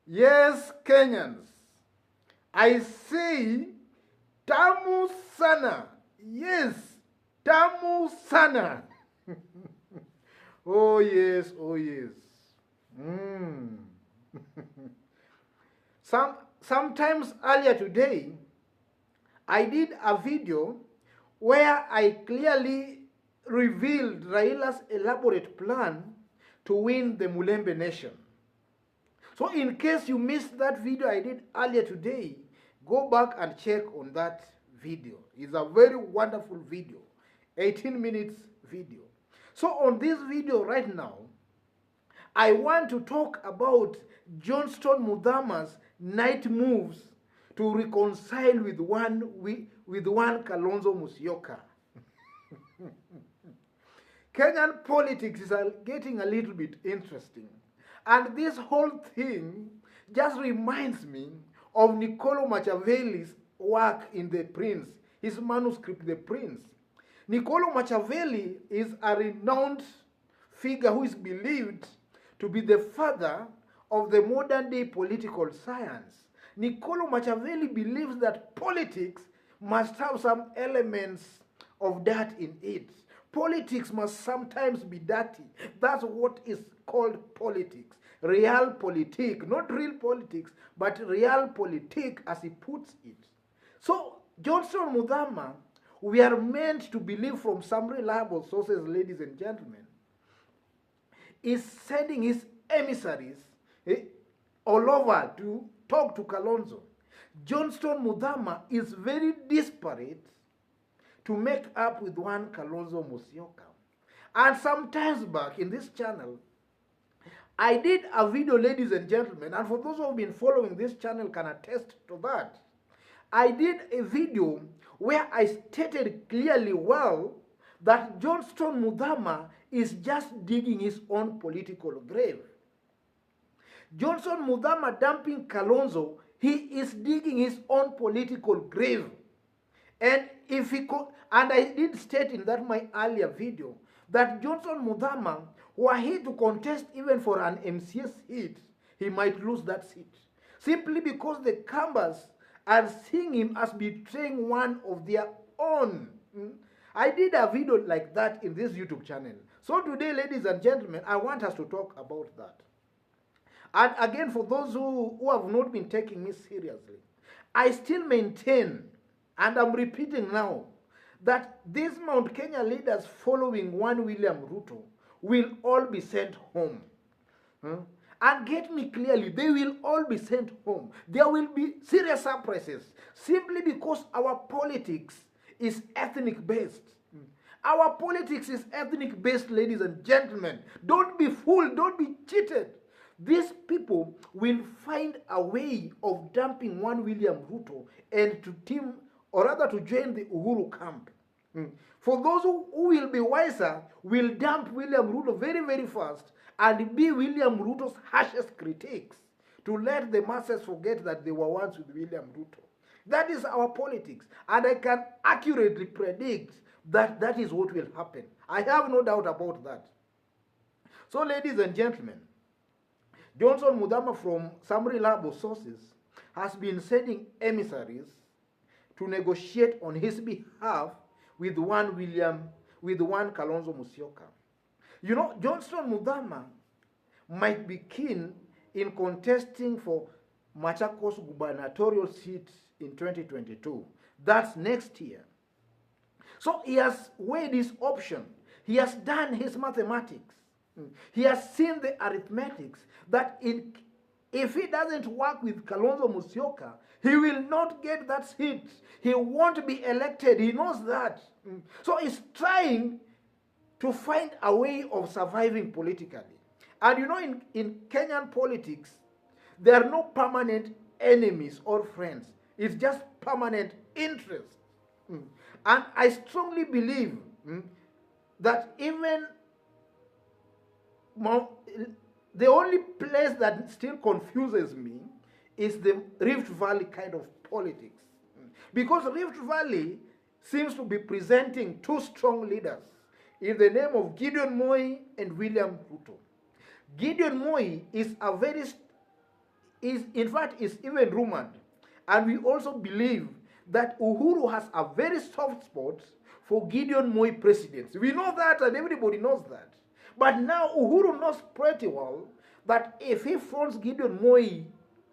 Yes, Kenyans, I say tamu sana. Yes, tamu sana. Oh yes, oh yes. Mm. Sometimes earlier today, I did a video where I clearly revealed Raila's elaborate plan to win the Mulembe nation. So in case you missed that video I did earlier today, go back and check on that video. It's a very wonderful video, 18 minutes video. So on this video right now, I want to talk about Johnstone Muthama's night moves to reconcile with one Kalonzo Musyoka. Kenyan politics is getting a little bit interesting. And this whole thing just reminds me of Nicola Machiavelli's work in The Prince, his manuscript, The Prince. Nicola Machiavelli is a renowned figure who is believed to be the father of the modern day political science. Nicola Machiavelli believes that politics must have some elements of dirt in it. Politics must sometimes be dirty. That's what is called politics. Realpolitik, not real politics, but realpolitik as he puts it. So, Johnstone Muthama, we are meant to believe from some reliable sources, ladies and gentlemen, is sending his emissaries all over to talk to Kalonzo. Johnstone Muthama is very desperate to make up with one Kalonzo Musyoka. And sometimes back in this channel, I did a video, ladies and gentlemen, and for those who have been following this channel can attest to that. I did a video where I stated clearly well that Johnstone Muthama is just digging his own political grave. Johnstone Muthama dumping Kalonzo, he is digging his own political grave. And if he could, and I did state in that my earlier video that Johnstone Muthama, were he to contest even for an MCS seat, he might lose that seat. Simply because the Kambas are seeing him as betraying one of their own. I did a video like that in this YouTube channel. So today, ladies and gentlemen, I want us to talk about that. And again, for those who have not been taking me seriously, I still maintain, and I'm repeating now, that these Mount Kenya leaders following one William Ruto will all be sent home. And get me clearly, they will all be sent home. There will be serious surprises simply because our politics is ethnic based. Our politics is ethnic based, ladies and gentlemen. Don't be fooled, don't be cheated. These people will find a way of dumping one William Ruto and to team, or rather to join the Uhuru camp. For those who will be wiser, will dump William Ruto very, very fast and be William Ruto's harshest critics to let the masses forget that they were once with William Ruto. That is our politics, and I can accurately predict that that is what will happen. I have no doubt about that. So, ladies and gentlemen, Johnstone Muthama, from some reliable sources, has been sending emissaries to negotiate on his behalf with one Kalonzo Musyoka. You know, Johnstone Muthama might be keen in contesting for Machakos gubernatorial seat in 2022. That's next year. So he has weighed his option. He has done his mathematics. He has seen the arithmetics that if he doesn't work with Kalonzo Musyoka, he will not get that seat. He won't be elected. He knows that. So he's trying to find a way of surviving politically. And you know, in Kenyan politics, there are no permanent enemies or friends. It's just permanent interest. And I strongly believe that even the only place that still confuses me is the Rift Valley kind of politics. Because Rift Valley seems to be presenting two strong leaders in the name of Gideon Moi and William Ruto. Gideon Moi is is, in fact, is even rumored. And we also believe that Uhuru has a very soft spot for Gideon Moi presidency. We know that, and everybody knows that. But now Uhuru knows pretty well that if he fronts Gideon Moi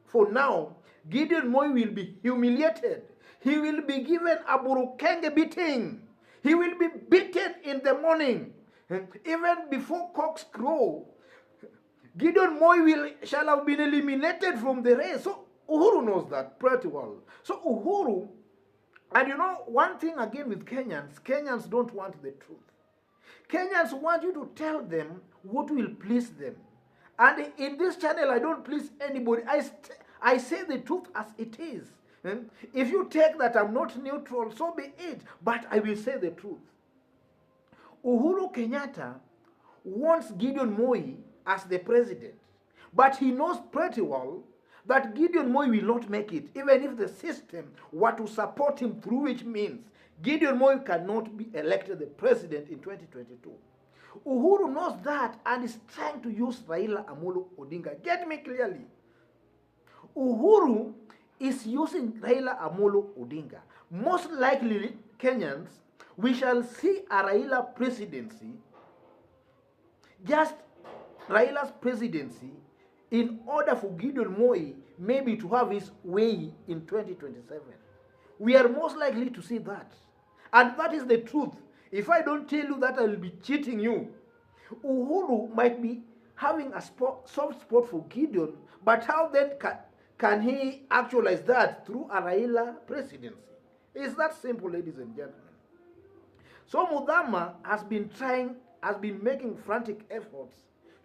for now, Gideon Moi will be humiliated. He will be given a Burukenge beating. He will be beaten in the morning. Even before cocks crow, Gideon Moi shall have been eliminated from the race. So Uhuru knows that pretty well. So Uhuru, and you know, one thing again with Kenyans don't want the truth. Kenyans want you to tell them what will please them. And in this channel, I don't please anybody. I say the truth as it is. If you take that I'm not neutral, so be it. But I will say the truth. Uhuru Kenyatta wants Gideon Moi as the president. But he knows pretty well that Gideon Moi will not make it, even if the system were to support him, through which means Gideon Moi cannot be elected the president in 2022. Uhuru knows that and is trying to use Raila Amolo Odinga. Get me clearly. Uhuru is using Raila Amolo Odinga. Most likely, Kenyans, we shall see a Raila presidency, just Raila's presidency, in order for Gideon Moi maybe to have his way in 2027. We are most likely to see that. And that is the truth. If I don't tell you that, I will be cheating you. Uhuru might be having a soft spot for Gideon, but how then can he actualize that through a Raila presidency? It's that simple, ladies and gentlemen. So Muthama has been making frantic efforts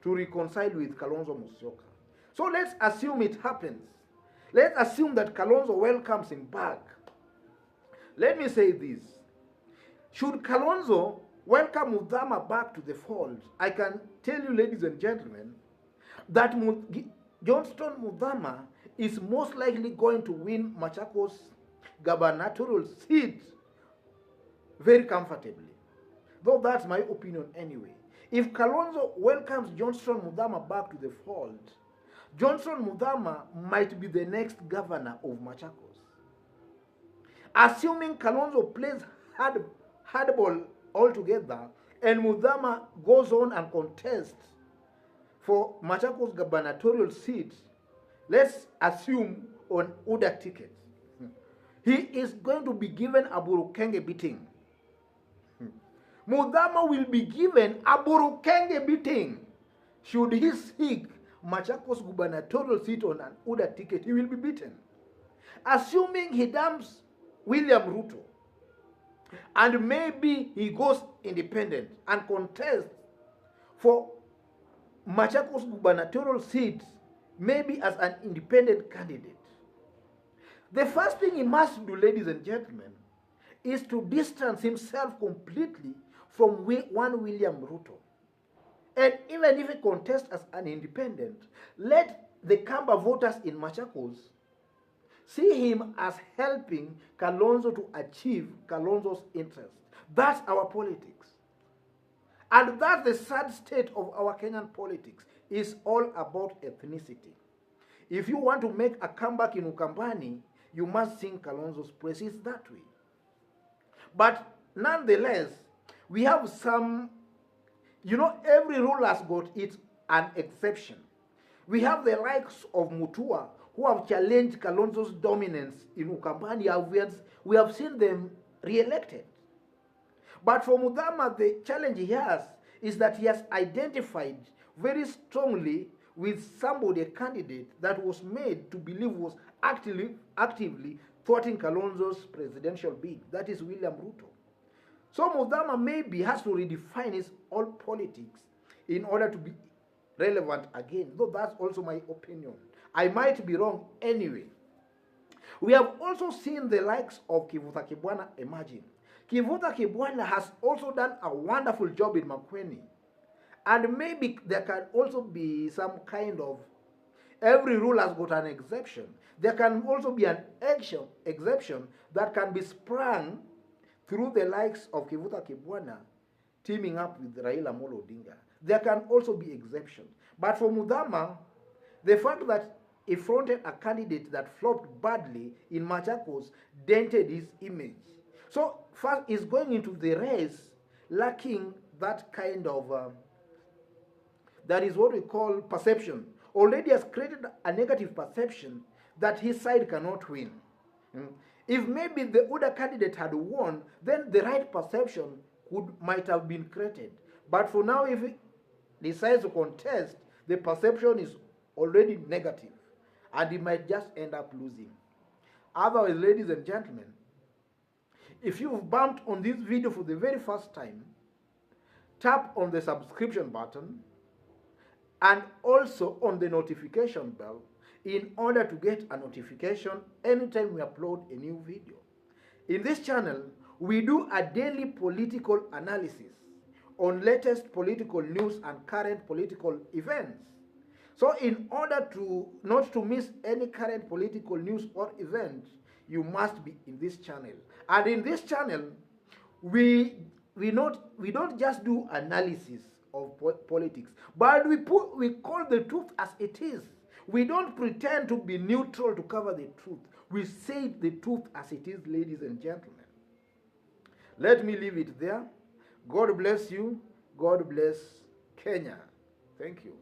to reconcile with Kalonzo Musyoka. So let's assume it happens. Let's assume that Kalonzo welcomes him back. Let me say this. Should Kalonzo welcome Muthama back to the fold, I can tell you, ladies and gentlemen, that Johnstone Muthama is most likely going to win Machakos gubernatorial seat very comfortably. Though that's my opinion anyway. If Kalonzo welcomes Johnstone Muthama back to the fold, Johnstone Muthama might be the next governor of Machakos. Assuming Kalonzo plays hardball altogether and Muthama goes on and contests for Machakos gubernatorial seat, let's assume on UDA ticket, he is going to be given a Burukenge beating. Muthama will be given a Burukenge beating. Should he seek Machakos gubernatorial seat on an UDA ticket, he will be beaten. Assuming he dumps William Ruto, and maybe he goes independent and contests for Machakos gubernatorial seat, maybe as an independent candidate. The first thing he must do, ladies and gentlemen, is to distance himself completely from one William Ruto. And even if he contests as an independent, let the Kamba voters in Machakos see him as helping Kalonzo to achieve Kalonzo's interest. That's our politics. And that's the sad state of our Kenyan politics. It's all about ethnicity. If you want to make a comeback in Ukambani, you must sing Kalonzo's praises that way. But nonetheless, we have some, every rule has got an exception. We have the likes of Mutua, who have challenged Kalonzo's dominance in Ukambani. We have seen them re-elected. But for Muthama, the challenge he has is that he has identified very strongly with somebody, a candidate that was made to believe was actively thwarting Kalonzo's presidential bid. That is William Ruto. So Muthama maybe has to redefine his own politics in order to be relevant again, though that's also my opinion. I might be wrong anyway. We have also seen the likes of Kivutha Kibwana emerging. Kivutha Kibwana has also done a wonderful job in Makueni. And maybe there can also be some kind of, every rule has got an exception. There can also be an exception that can be sprung through the likes of Kivutha Kibwana teaming up with Raila Amolo Odinga. There can also be exceptions. But for Muthama, the fact that he fronted a candidate that flopped badly in Machakos, dented his image. So first, he's going into the race lacking that kind of, that is what we call perception. Already has created a negative perception that his side cannot win. If maybe the other candidate had won, then the right perception might have been created. But for now, if he decides to contest, the perception is already negative, and he might just end up losing. Otherwise, ladies and gentlemen, if you've bumped on this video for the very first time, tap on the subscription button and also on the notification bell in order to get a notification anytime we upload a new video. In this channel, we do a daily political analysis on latest political news and current political events. So in order to not to miss any current political news or event, you must be in this channel. And in this channel, we don't just do analysis of politics, but we call the truth as it is. We don't pretend to be neutral to cover the truth. We say the truth as it is, ladies and gentlemen. Let me leave it there. God bless you. God bless Kenya. Thank you.